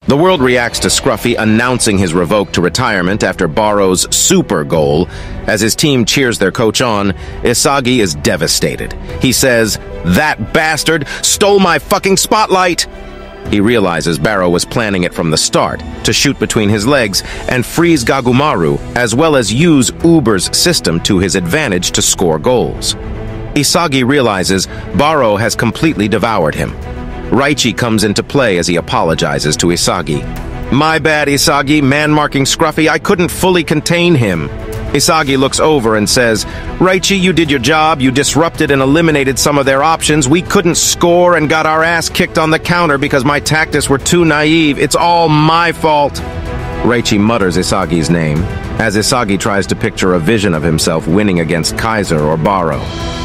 The world reacts to Scruffy announcing his revoke to retirement after Barrow's super goal. As his team cheers their coach on, Isagi is devastated. He says, "That bastard stole my fucking spotlight!" He realizes Barrow was planning it from the start, to shoot between his legs and freeze Gagumaru, as well as use Uber's system to his advantage to score goals. Isagi realizes Barrow has completely devoured him. Yoichi comes into play as he apologizes to Isagi. "My bad, Isagi, man-marking Scruffy, I couldn't fully contain him." Isagi looks over and says, "Yoichi, you did your job, you disrupted and eliminated some of their options, we couldn't score and got our ass kicked on the counter because my tactics were too naive, it's all my fault." Yoichi mutters Isagi's name, as Isagi tries to picture a vision of himself winning against Kaiser or Barrow.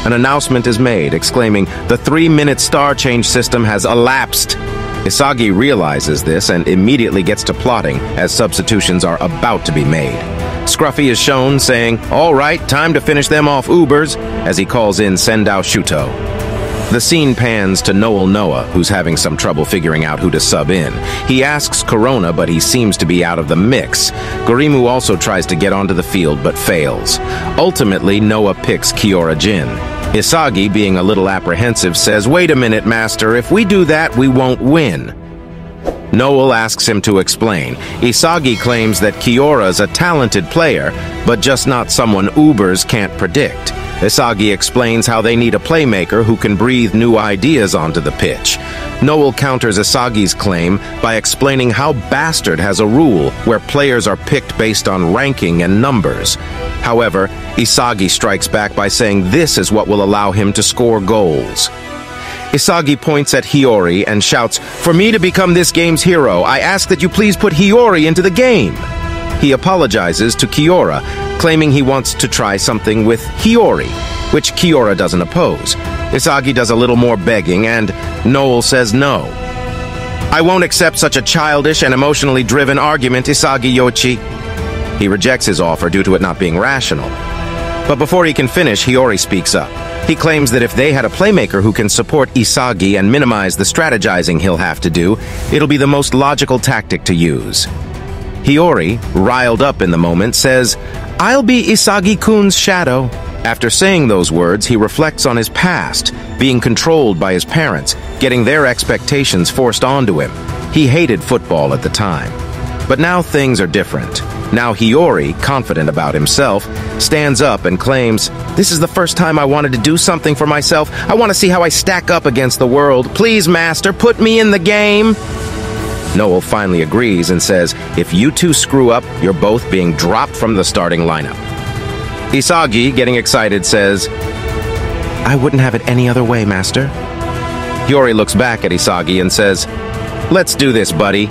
An announcement is made, exclaiming, "The 3-minute star change system has elapsed." Isagi realizes this and immediately gets to plotting as substitutions are about to be made. Scruffy is shown saying, "All right, time to finish them off Ubers," as he calls in Sendao Shuto. The scene pans to Noel Noa, who's having some trouble figuring out who to sub in. He asks Corona, but he seems to be out of the mix. Gorimu also tries to get onto the field, but fails. Ultimately, Noa picks Kiora Jin. Isagi, being a little apprehensive, says, "Wait a minute, Master, if we do that, we won't win." Noel asks him to explain. Isagi claims that Kiora's a talented player, but just not someone Ubers can't predict. Isagi explains how they need a playmaker who can breathe new ideas onto the pitch. Noel counters Isagi's claim by explaining how Bastard has a rule where players are picked based on ranking and numbers. However, Isagi strikes back by saying this is what will allow him to score goals. Isagi points at Hiori and shouts, "For me to become this game's hero, I ask that you please put Hiori into the game." He apologizes to Kiora, claiming he wants to try something with Hiori, which Kiora doesn't oppose. Isagi does a little more begging, and Noel says no. "I won't accept such a childish and emotionally driven argument, Isagi Yoichi." He rejects his offer due to it not being rational. But before he can finish, Hiori speaks up. He claims that if they had a playmaker who can support Isagi and minimize the strategizing he'll have to do, it'll be the most logical tactic to use. Hiori, riled up in the moment, says, "I'll be Isagi-kun's shadow." After saying those words, he reflects on his past, being controlled by his parents, getting their expectations forced onto him. He hated football at the time. But now things are different. Now Hiori, confident about himself, stands up and claims, "This is the first time I wanted to do something for myself. I want to see how I stack up against the world. Please, Master, put me in the game." Noel finally agrees and says, "If you two screw up, you're both being dropped from the starting lineup." Isagi, getting excited, says, "I wouldn't have it any other way, Master." Hiori looks back at Isagi and says, "Let's do this, buddy."